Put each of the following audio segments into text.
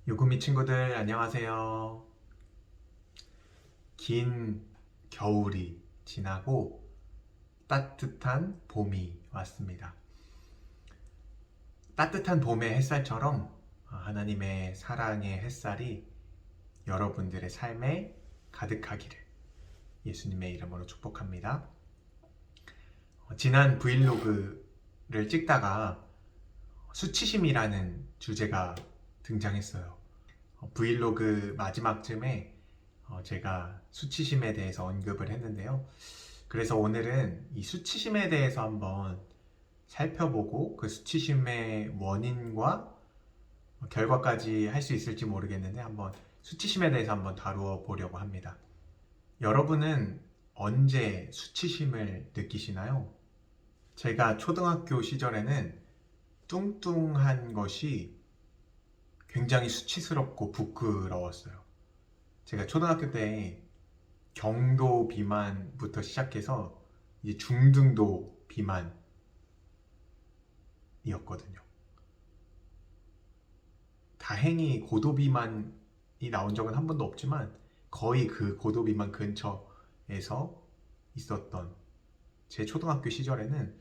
요구미 친구들 안녕하세요. 긴 겨울이 지나고 따뜻한 봄이 왔습니다. 따뜻한 봄의 햇살처럼 하나님의 사랑의 햇살이 여러분들의 삶에 가득하기를 예수님의 이름으로 축복합니다. 지난 브이로그를 찍다가 수치심이라는 주제가 등장했어요. 브이로그 마지막쯤에 제가 수치심에 대해서 언급을 했는데요. 그래서 오늘은 이 수치심에 대해서 한번 살펴보고 그 수치심의 원인과 결과까지 할 수 있을지 모르겠는데 한번 수치심에 대해서 한번 다루어 보려고 합니다. 여러분은 언제 수치심을 느끼시나요? 제가 초등학교 시절에는 뚱뚱한 것이 굉장히 수치스럽고 부끄러웠어요. 제가 초등학교 때 경도 비만부터 시작해서 이제 중등도 비만이었거든요. 다행히 고도 비만이 나온 적은 한 번도 없지만 거의 그 고도 비만 근처에서 있었던 제 초등학교 시절에는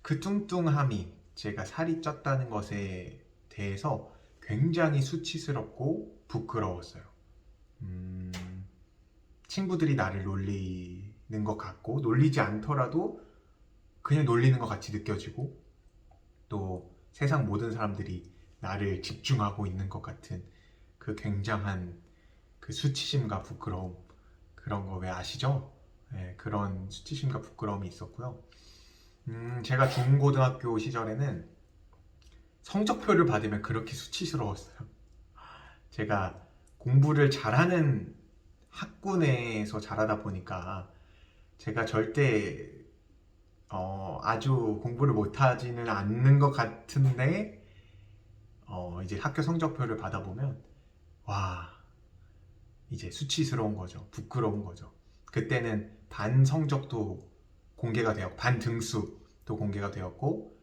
그 뚱뚱함이 제가 살이 쪘다는 것에 대해서 굉장히 수치스럽고 부끄러웠어요. 친구들이 나를 놀리는 것 같고 놀리지 않더라도 그냥 놀리는 것 같이 느껴지고 또 세상 모든 사람들이 나를 집중하고 있는 것 같은 그 굉장한 그 수치심과 부끄러움, 그런 거 왜 아시죠? 네, 그런 수치심과 부끄러움이 있었고요. 제가 중고등학교 시절에는 성적표를 받으면 그렇게 수치스러웠어요. 제가 공부를 잘하는 학군에서 자라다 보니까 제가 절대 아주 공부를 못하지는 않는 것 같은데 이제 학교 성적표를 받아보면 와, 이제 수치스러운 거죠. 부끄러운 거죠. 그때는 반 성적도 공개가 되었고 반 등수도 공개가 되었고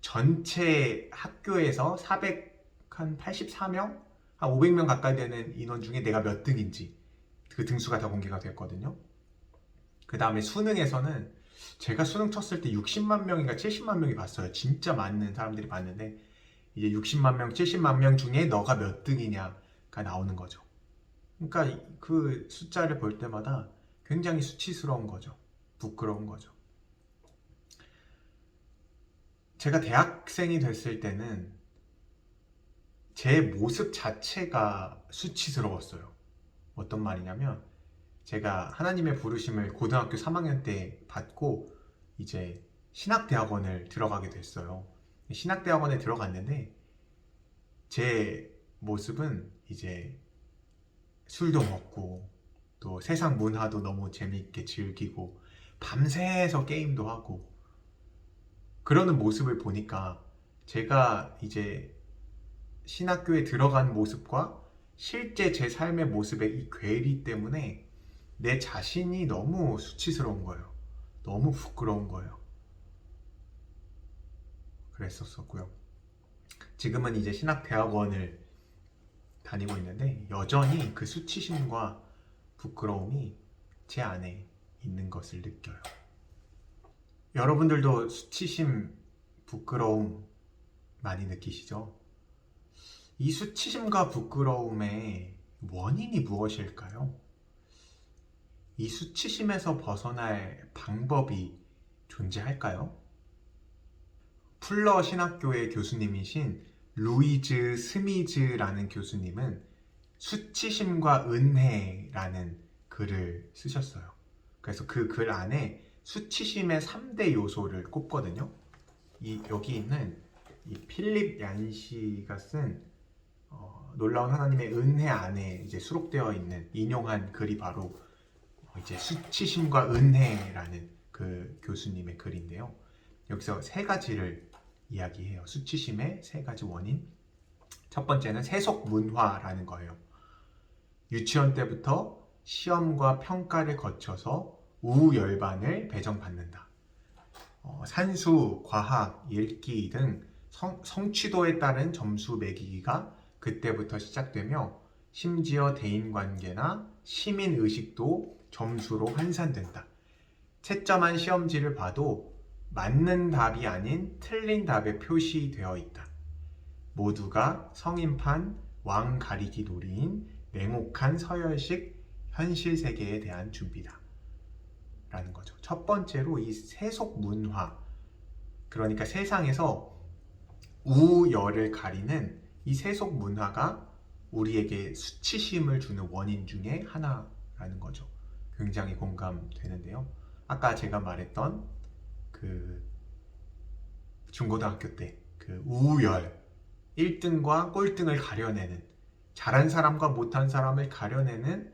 전체 학교에서 484명? 한 500명 가까이 되는 인원 중에 내가 몇 등인지 그 등수가 다 공개가 됐거든요. 그 다음에 수능에서는 제가 수능 쳤을 때 60만 명인가 70만 명이 봤어요. 진짜 많은 사람들이 봤는데 이제 60만 명, 70만 명 중에 너가 몇 등이냐가 나오는 거죠. 그러니까 그 숫자를 볼 때마다 굉장히 수치스러운 거죠. 부끄러운 거죠. 제가 대학생이 됐을 때는 제 모습 자체가 수치스러웠어요. 어떤 말이냐면 제가 하나님의 부르심을 고등학교 3학년 때 받고 이제 신학대학원을 들어가게 됐어요. 신학대학원에 들어갔는데 제 모습은 이제 술도 먹고 또 세상 문화도 너무 재미있게 즐기고 밤새서 게임도 하고 그러는 모습을 보니까 제가 이제 신학교에 들어간 모습과 실제 제 삶의 모습의 이 괴리 때문에 내 자신이 너무 수치스러운 거예요. 너무 부끄러운 거예요. 그랬었고요. 지금은 이제 신학대학원을 다니고 있는데 여전히 그 수치심과 부끄러움이 제 안에 있는 것을 느껴요. 여러분들도 수치심, 부끄러움 많이 느끼시죠? 이 수치심과 부끄러움의 원인이 무엇일까요? 이 수치심에서 벗어날 방법이 존재할까요? 풀러 신학교의 교수님이신 루이즈 스미즈라는 교수님은 수치심과 은혜라는 글을 쓰셨어요. 그래서 그 글 안에 수치심의 3대 요소를 꼽거든요. 여기 있는 이 필립 얀시가 쓴 놀라운 하나님의 은혜 안에 이제 수록되어 있는 인용한 글이 바로 이제 수치심과 은혜라는 그 교수님의 글인데요. 여기서 세 가지를 이야기해요. 수치심의 세 가지 원인. 첫 번째는 세속 문화라는 거예요. 유치원 때부터 시험과 평가를 거쳐서 우열반을 배정받는다. 산수, 과학, 읽기 등 성취도에 따른 점수 매기기가 그때부터 시작되며 심지어 대인관계나 시민의식도 점수로 환산된다. 채점한 시험지를 봐도 맞는 답이 아닌 틀린 답에 표시되어 있다. 모두가 성인판 왕가리기 놀이인 냉혹한 서열식 현실 세계에 대한 준비다. 라는 거죠. 첫 번째로 이 세속 문화, 그러니까 세상에서 우열을 가리는 이 세속 문화가 우리에게 수치심을 주는 원인 중에 하나라는 거죠. 굉장히 공감되는데요. 아까 제가 말했던 그 중고등학교 때 그 우열, 1등과 꼴등을 가려내는, 잘한 사람과 못한 사람을 가려내는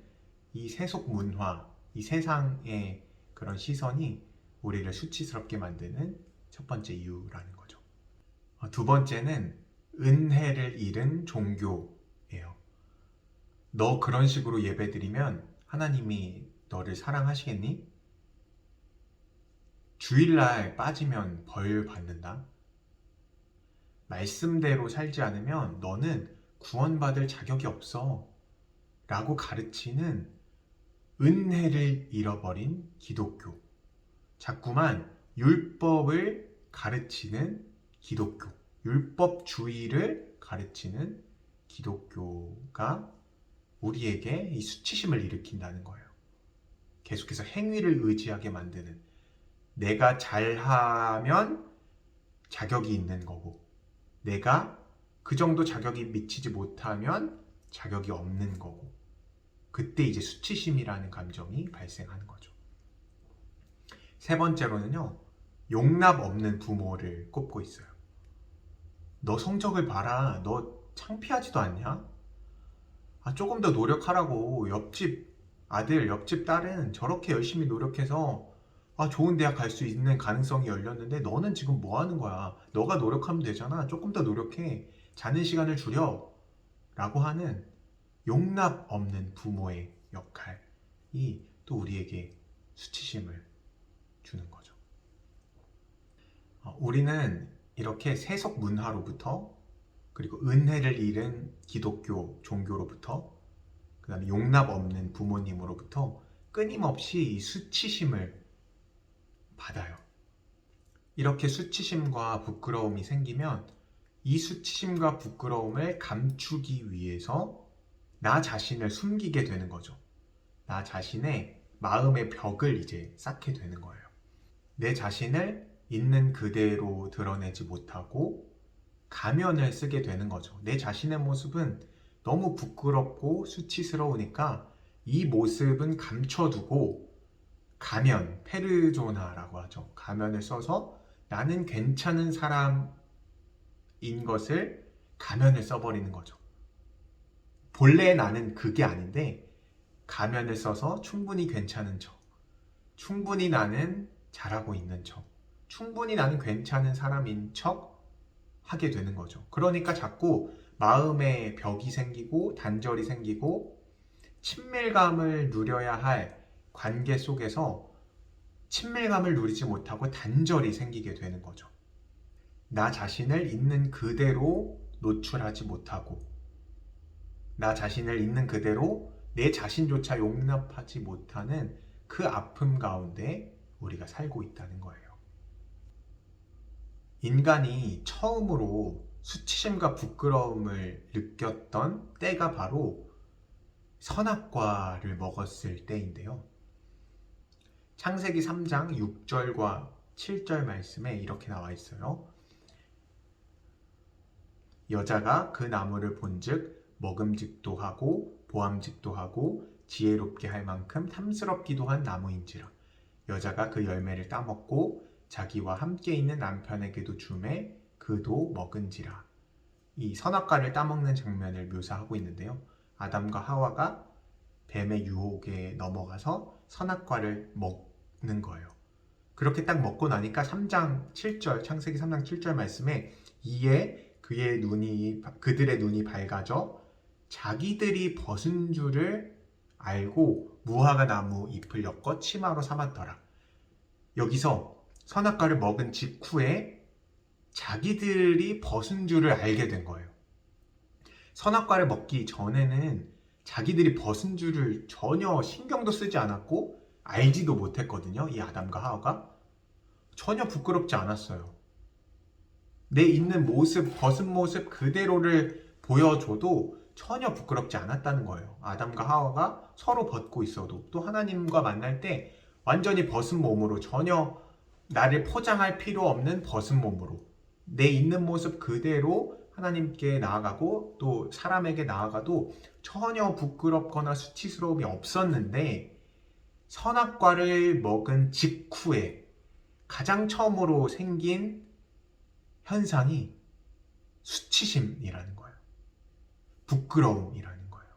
이 세속 문화, 이 세상의 그런 시선이 우리를 수치스럽게 만드는 첫 번째 이유라는 거죠. 두 번째는 은혜를 잃은 종교예요. 너 그런 식으로 예배드리면 하나님이 너를 사랑하시겠니? 주일날 빠지면 벌 받는다. 말씀대로 살지 않으면 너는 구원받을 자격이 없어. 라고 가르치는 은혜를 잃어버린 기독교. 자꾸만 율법을 가르치는 기독교. 율법주의를 가르치는 기독교가 우리에게 이 수치심을 일으킨다는 거예요. 계속해서 행위를 의지하게 만드는, 내가 잘하면 자격이 있는 거고, 내가 그 정도 자격이 미치지 못하면 자격이 없는 거고, 그때 이제 수치심이라는 감정이 발생하는 거죠. 세 번째로는요, 용납 없는 부모를 꼽고 있어요. 너 성적을 봐라. 너 창피하지도 않냐? 조금 더 노력하라고. 옆집 아들, 옆집 딸은 저렇게 열심히 노력해서 좋은 대학 갈 수 있는 가능성이 열렸는데 너는 지금 뭐 하는 거야? 너가 노력하면 되잖아. 조금 더 노력해. 자는 시간을 줄여. 라고 하는 용납 없는 부모의 역할이 또 우리에게 수치심을 주는 거죠. 우리는 이렇게 세속 문화로부터, 그리고 은혜를 잃은 기독교 종교로부터, 그 다음에 용납 없는 부모님으로부터 끊임없이 이 수치심을 받아요. 이렇게 수치심과 부끄러움이 생기면 이 수치심과 부끄러움을 감추기 위해서 나 자신을 숨기게 되는 거죠. 나 자신의 마음의 벽을 이제 쌓게 되는 거예요. 내 자신을 있는 그대로 드러내지 못하고 가면을 쓰게 되는 거죠. 내 자신의 모습은 너무 부끄럽고 수치스러우니까 이 모습은 감춰두고 가면, 페르조나라고 하죠. 가면을 써서 나는 괜찮은 사람인 것을 가면을 써버리는 거죠. 본래 나는 그게 아닌데 가면을 써서 충분히 괜찮은 척, 충분히 나는 잘하고 있는 척, 충분히 나는 괜찮은 사람인 척 하게 되는 거죠. 그러니까 자꾸 마음에 벽이 생기고 단절이 생기고 친밀감을 누려야 할 관계 속에서 친밀감을 누리지 못하고 단절이 생기게 되는 거죠. 나 자신을 있는 그대로 노출하지 못하고, 나 자신을 있는 그대로 내 자신조차 용납하지 못하는 그 아픔 가운데 우리가 살고 있다는 거예요. 인간이 처음으로 수치심과 부끄러움을 느꼈던 때가 바로 선악과를 먹었을 때인데요. 창세기 3장 6절과 7절 말씀에 이렇게 나와 있어요. 여자가 그 나무를 본즉 먹음직도 하고 보암직도 하고 지혜롭게 할 만큼 탐스럽기도 한 나무인지라. 여자가 그 열매를 따먹고 자기와 함께 있는 남편에게도 주매 그도 먹은지라. 이 선악과를 따먹는 장면을 묘사하고 있는데요. 아담과 하와가 뱀의 유혹에 넘어가서 선악과를 먹는 거예요. 그렇게 딱 먹고 나니까 3장 7절, 창세기 3장 7절 말씀에 이에 그들의 눈이 밝아져 자기들이 벗은 줄을 알고 무화과 나무 잎을 엮어 치마로 삼았더라. 여기서 선악과를 먹은 직후에 자기들이 벗은 줄을 알게 된 거예요. 선악과를 먹기 전에는 자기들이 벗은 줄을 전혀 신경도 쓰지 않았고 알지도 못했거든요. 이 아담과 하와가 전혀 부끄럽지 않았어요. 내 있는 모습, 벗은 모습 그대로를 보여줘도 전혀 부끄럽지 않았다는 거예요. 아담과 하와가 서로 벗고 있어도, 또 하나님과 만날 때 완전히 벗은 몸으로, 전혀 나를 포장할 필요 없는 벗은 몸으로 내 있는 모습 그대로 하나님께 나아가고 또 사람에게 나아가도 전혀 부끄럽거나 수치스러움이 없었는데, 선악과를 먹은 직후에 가장 처음으로 생긴 현상이 수치심이라는 거예요. 부끄러움이라는 거예요.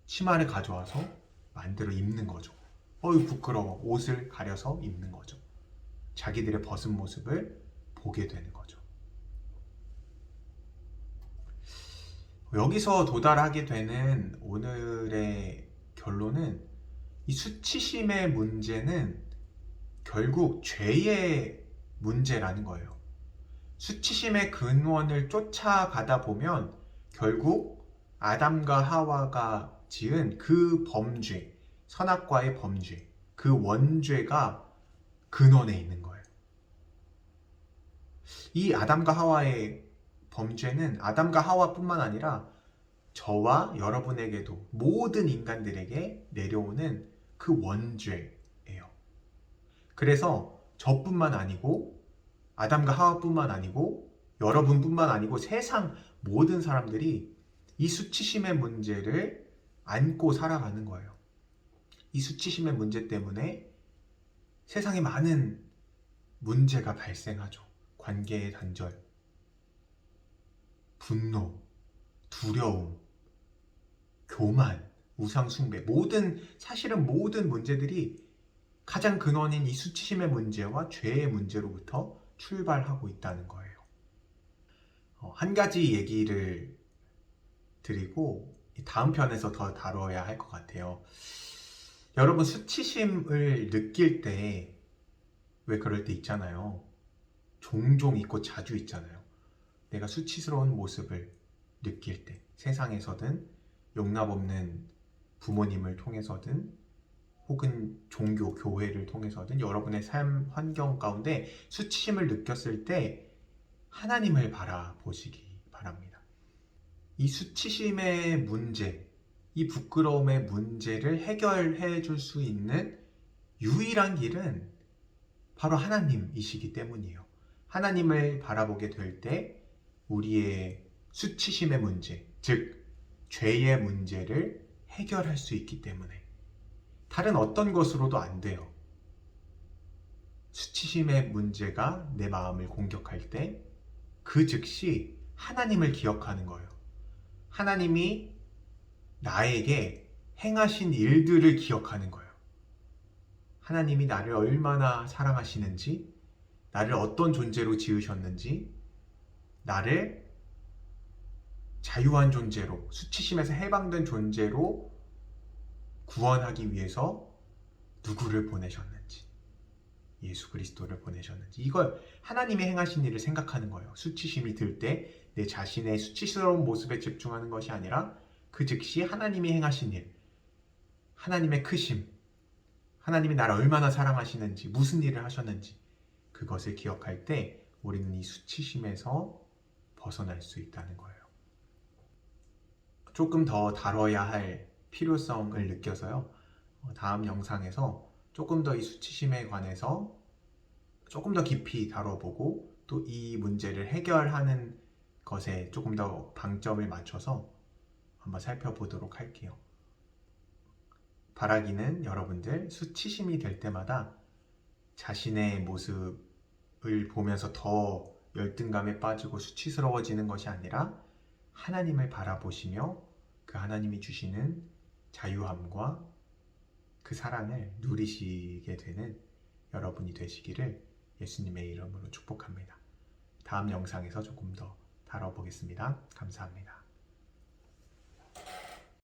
치마를 가져와서 만들어 입는 거죠. 어이 부끄러워. 옷을 가려서 입는 거죠. 자기들의 벗은 모습을 보게 되는 거죠. 여기서 도달하게 되는 오늘의 결론은, 이 수치심의 문제는 결국 죄의 문제라는 거예요. 수치심의 근원을 쫓아가다 보면 결국 아담과 하와가 지은 그 범죄, 선악과의 범죄, 그 원죄가 근원에 있는 거예요. 이 아담과 하와의 범죄는 아담과 하와뿐만 아니라 저와 여러분에게도, 모든 인간들에게 내려오는 그 원죄예요. 그래서 저뿐만 아니고 아담과 하와뿐만 아니고 여러분뿐만 아니고 세상 모든 사람들이 이 수치심의 문제를 안고 살아가는 거예요. 이 수치심의 문제 때문에 세상에 많은 문제가 발생하죠. 관계의 단절, 분노, 두려움, 교만, 우상숭배, 사실은 모든 문제들이 가장 근원인 이 수치심의 문제와 죄의 문제로부터 출발하고 있다는 거예요. 한 가지 얘기를 드리고 다음 편에서 더 다뤄야 할 것 같아요. 여러분, 수치심을 느낄 때 왜 그럴 때 있잖아요. 종종 있고 자주 있잖아요. 내가 수치스러운 모습을 느낄 때, 세상에서든 용납 없는 부모님을 통해서든 혹은 종교, 교회를 통해서든 여러분의 삶 환경 가운데 수치심을 느꼈을 때 하나님을 바라보시기 바랍니다. 이 수치심의 문제, 이 부끄러움의 문제를 해결해 줄 수 있는 유일한 길은 바로 하나님이시기 때문이에요. 하나님을 바라보게 될 때 우리의 수치심의 문제, 즉 죄의 문제를 해결할 수 있기 때문에 다른 어떤 것으로도 안 돼요. 수치심의 문제가 내 마음을 공격할 때 그 즉시 하나님을 기억하는 거예요. 하나님이 나에게 행하신 일들을 기억하는 거예요. 하나님이 나를 얼마나 사랑하시는지, 나를 어떤 존재로 지으셨는지, 나를 자유한 존재로, 수치심에서 해방된 존재로 구원하기 위해서 누구를 보내셨는지, 예수 그리스도를 보내셨는지, 이걸 하나님이 행하신 일을 생각하는 거예요. 수치심이 들 때 내 자신의 수치스러운 모습에 집중하는 것이 아니라 그 즉시 하나님이 행하신 일, 하나님의 크심, 하나님이 나를 얼마나 사랑하시는지, 무슨 일을 하셨는지, 그것을 기억할 때 우리는 이 수치심에서 벗어날 수 있다는 거예요. 조금 더 다뤄야 할 필요성을 느껴서요. 다음 영상에서 조금 더 이 수치심에 관해서 조금 더 깊이 다뤄보고 또 이 문제를 해결하는 것에 조금 더 방점을 맞춰서 한번 살펴보도록 할게요. 바라기는 여러분들 수치심이 될 때마다 자신의 모습을 보면서 더 열등감에 빠지고 수치스러워지는 것이 아니라 하나님을 바라보시며 그 하나님이 주시는 자유함과 그 사랑을 누리시게 되는 여러분이 되시기를 예수님의 이름으로 축복합니다. 다음 영상에서 조금 더 다뤄보겠습니다. 감사합니다.